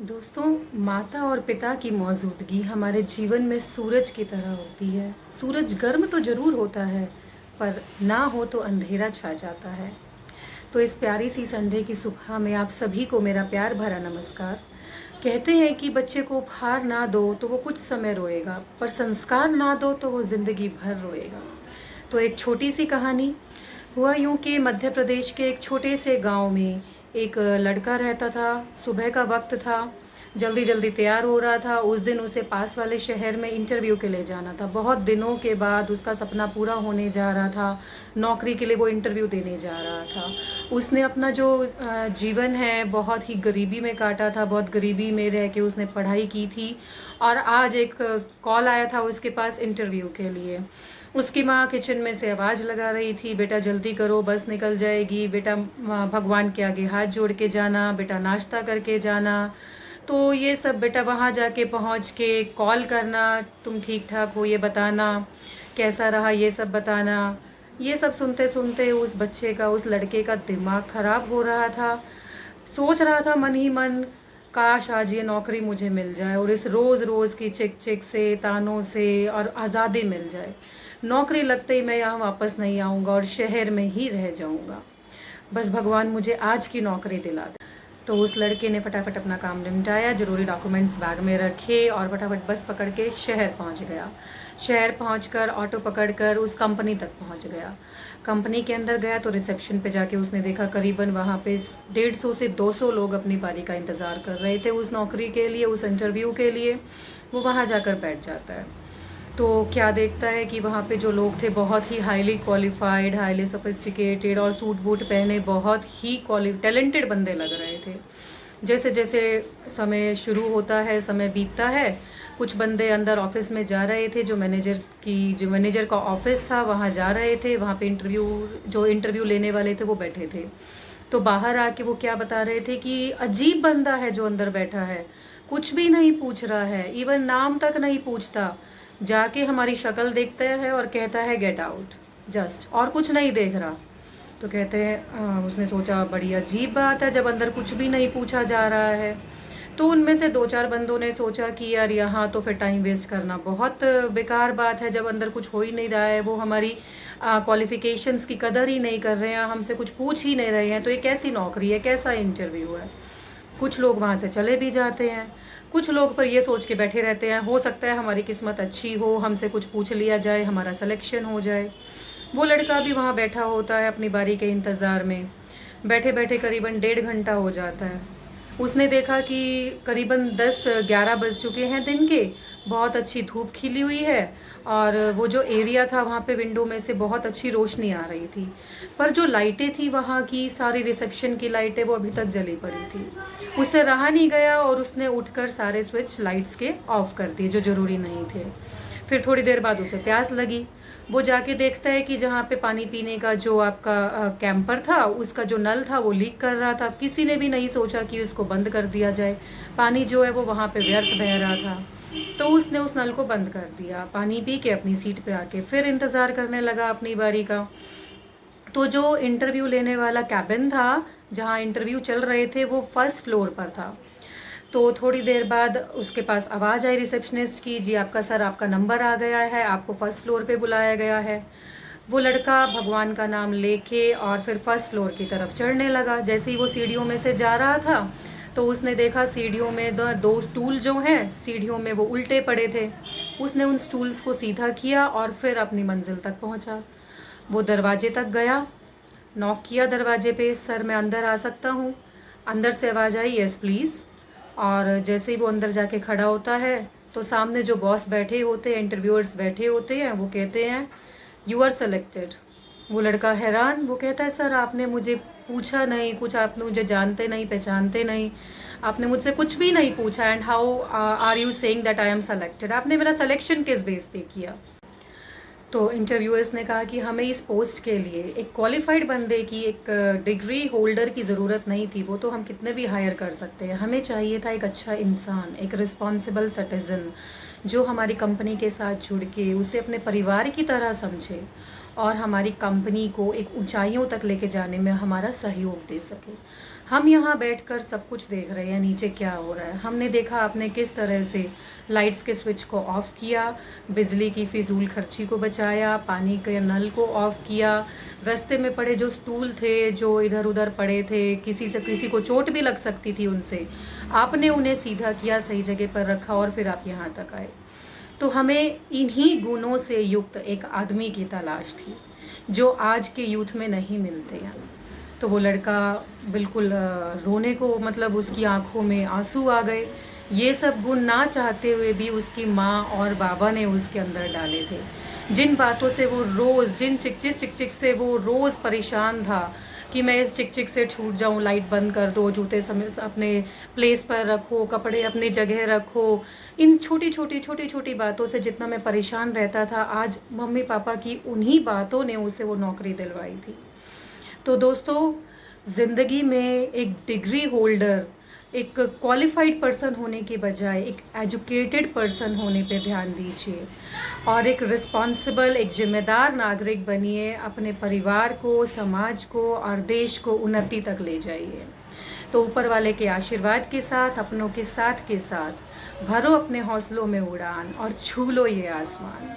दोस्तों, माता और पिता की मौजूदगी हमारे जीवन में सूरज की तरह होती है। सूरज गर्म तो ज़रूर होता है, पर ना हो तो अंधेरा छा जाता है। तो इस प्यारी सी संडे की सुबह में आप सभी को मेरा प्यार भरा नमस्कार। कहते हैं कि बच्चे को उपहार ना दो तो वो कुछ समय रोएगा, पर संस्कार ना दो तो वो ज़िंदगी भर रोएगा। तो एक छोटी सी कहानी। हुआ यूँ कि मध्य प्रदेश के एक छोटे से गांव में एक लड़का रहता था। सुबह का वक्त था, जल्दी जल्दी तैयार हो रहा था। उस दिन उसे पास वाले शहर में इंटरव्यू के लिए जाना था। बहुत दिनों के बाद उसका सपना पूरा होने जा रहा था। नौकरी के लिए वो इंटरव्यू देने जा रहा था। उसने अपना जो जीवन है बहुत ही गरीबी में काटा था। बहुत गरीबी में रह के उसने पढ़ाई की थी और आज एक कॉल आया था उसके पास इंटरव्यू के लिए। उसकी माँ किचन में से आवाज़ लगा रही थी, बेटा जल्दी करो बस निकल जाएगी, बेटा भगवान के आगे हाथ जोड़ के जाना, बेटा नाश्ता करके जाना। तो ये सब बेटा वहाँ जाके पहुँच के कॉल करना, तुम ठीक ठाक हो ये बताना, कैसा रहा ये सब बताना। ये सब सुनते सुनते उस बच्चे का, उस लड़के का दिमाग ख़राब हो रहा था। सोच रहा था मन ही मन, काश आज ये नौकरी मुझे मिल जाए और इस रोज़ रोज़ की चिक चिक से, तानों से और आज़ादी मिल जाए। नौकरी लगते ही मैं यहाँ वापस नहीं आऊँगा और शहर में ही रह जाऊँगा। बस भगवान मुझे आज की नौकरी दिला दे। तो उस लड़के ने फटाफट अपना काम निपटाया, ज़रूरी डॉक्यूमेंट्स बैग में रखे और फटाफट बस पकड़ के शहर पहुंच गया। शहर पहुंचकर ऑटो पकड़कर उस कंपनी तक पहुंच गया। कंपनी के अंदर गया तो रिसेप्शन पे जाके उसने देखा करीबन वहाँ पे 150 से 200 लोग अपनी बारी का इंतज़ार कर रहे थे उस नौकरी के लिए, उस इंटरव्यू के लिए। वो वहाँ जाकर बैठ जाता है तो क्या देखता है कि वहाँ पे जो लोग थे बहुत ही हाईली क्वालिफाइड, हाईली सोफिस्टिकेटेड और सूट बूट पहने बहुत ही टैलेंटेड बंदे लग रहे थे। जैसे जैसे समय शुरू होता है, समय बीतता है, कुछ बंदे अंदर ऑफिस में जा रहे थे। जो मैनेजर का ऑफिस था वहाँ जा रहे थे। वहाँ पे जो इंटरव्यू लेने वाले थे वो बैठे थे। तो बाहर आके वो क्या बता रहे थे कि अजीब बंदा है जो अंदर बैठा है, कुछ भी नहीं पूछ रहा है, इवन नाम तक नहीं पूछता, जाके हमारी शक्ल देखता है और कहता है गेट आउट, जस्ट, और कुछ नहीं देख रहा। तो कहते हैं उसने सोचा बड़ी अजीब बात है जब अंदर कुछ भी नहीं पूछा जा रहा है। तो उनमें से दो चार बंदों ने सोचा कि यार यहाँ तो फिर टाइम वेस्ट करना बहुत बेकार बात है, जब अंदर कुछ हो ही नहीं रहा है, वो हमारी क्वालिफिकेशंस की कदर ही नहीं कर रहे हैं, हमसे कुछ पूछ ही नहीं रहे हैं, तो ये कैसी नौकरी है, कैसा इंटरव्यू है। कुछ लोग वहाँ से चले भी जाते हैं। कुछ लोग पर ये सोच के बैठे रहते हैं हो सकता है हमारी किस्मत अच्छी हो, हमसे कुछ पूछ लिया जाए, हमारा सिलेक्शन हो जाए। वो लड़का भी वहाँ बैठा होता है अपनी बारी के इंतज़ार में। बैठे बैठे करीबन 1.5 घंटा हो जाता है। उसने देखा कि करीबन 10-11 बज चुके हैं दिन के। बहुत अच्छी धूप खिली हुई है और वो जो एरिया था वहाँ पे विंडो में से बहुत अच्छी रोशनी आ रही थी, पर जो लाइटें थी वहाँ की सारी रिसेप्शन की लाइटें वो अभी तक जली पड़ी थी। उससे रहा नहीं गया और उसने उठकर सारे स्विच लाइट्स के ऑफ कर दिए जो ज़रूरी नहीं थे। फिर थोड़ी देर बाद उसे प्यास लगी। वो जाके देखता है कि जहाँ पे पानी पीने का जो आपका कैंपर था उसका जो नल था वो लीक कर रहा था। किसी ने भी नहीं सोचा कि उसको बंद कर दिया जाए, पानी जो है वो वहाँ पे व्यर्थ बह रहा था। तो उसने उस नल को बंद कर दिया, पानी पी के अपनी सीट पे आके फिर इंतज़ार करने लगा अपनी बारी का। तो जो इंटरव्यू लेने वाला कैबिन था जहाँ इंटरव्यू चल रहे थे वो फर्स्ट फ्लोर पर था। तो थोड़ी देर बाद उसके पास आवाज़ आई रिसेप्शनिस्ट की, जी आपका सर, आपका नंबर आ गया है, आपको फर्स्ट फ्लोर पे बुलाया गया है। वो लड़का भगवान का नाम लेके और फिर फर्स्ट फ्लोर की तरफ चढ़ने लगा। जैसे ही वो सीढ़ियों में से जा रहा था तो उसने देखा सीढ़ियों में दो स्टूल जो हैं सीढ़ियों में वो उल्टे पड़े थे। उसने उन स्टूल्स को सीधा किया और फिर अपनी मंजिल तक पहुंचा। वो दरवाजे तक गया, नॉक किया दरवाजे पे, सर मैं अंदर आ सकता हूँ? अंदर से आवाज़ आई यस प्लीज़। और जैसे ही वो अंदर जाके खड़ा होता है तो सामने जो बॉस बैठे होते हैं, इंटरव्यूअर्स बैठे होते हैं, वो कहते हैं यू आर सेलेक्टेड। वो लड़का हैरान, वो कहता है सर आपने मुझे पूछा नहीं कुछ, आपने मुझे जानते नहीं पहचानते नहीं, आपने मुझसे कुछ भी नहीं पूछा, and how are you saying that I am selected, आपने मेरा सिलेक्शन किस बेस पे किया? तो इंटरव्यूअर्स ने कहा कि हमें इस पोस्ट के लिए एक क्वालिफाइड बंदे की, एक डिग्री होल्डर की ज़रूरत नहीं थी, वो तो हम कितने भी हायर कर सकते हैं, हमें चाहिए था एक अच्छा इंसान, एक रिस्पॉन्सिबल सिटीज़न जो हमारी कंपनी के साथ जुड़ के उसे अपने परिवार की तरह समझे और हमारी कंपनी को एक ऊंचाइयों तक लेके जाने में हमारा सहयोग दे सके। हम यहाँ बैठकर सब कुछ देख रहे हैं नीचे क्या हो रहा है। हमने देखा आपने किस तरह से लाइट्स के स्विच को ऑफ़ किया, बिजली की फिजूल खर्ची को बचाया, पानी के नल को ऑफ़ किया, रास्ते में पड़े जो स्टूल थे जो इधर उधर पड़े थे, किसी को चोट भी लग सकती थी उनसे, आपने उन्हें सीधा किया, सही जगह पर रखा और फिर आप यहाँ तक आए। तो हमें इन्हीं गुणों से युक्त एक आदमी की तलाश थी जो आज के यूथ में नहीं मिलते हैं। तो वो लड़का बिल्कुल रोने को, मतलब उसकी आंखों में आंसू आ गए। ये सब गुण ना चाहते हुए भी उसकी माँ और बाबा ने उसके अंदर डाले थे। जिन बातों से वो रोज़, जिन चिक चिक से वो रोज़ परेशान था कि मैं इस चिक चिक से छूट जाऊं, लाइट बंद कर दो, जूते समय अपने प्लेस पर रखो, कपड़े अपनी जगह रखो, इन छोटी छोटी बातों से जितना मैं परेशान रहता था, आज मम्मी पापा की उन्हीं बातों ने उसे वो नौकरी दिलवाई थी। तो दोस्तों, ज़िंदगी में एक डिग्री होल्डर, एक क्वालिफाइड पर्सन होने के बजाय एक एजुकेटेड पर्सन होने पे ध्यान दीजिए और एक रिस्पॉन्सिबल, एक जिम्मेदार नागरिक बनिए। अपने परिवार को, समाज को और देश को उन्नति तक ले जाइए। तो ऊपर वाले के आशीर्वाद के साथ, अपनों के साथ भरो अपने हौसलों में उड़ान और छू लो ये आसमान।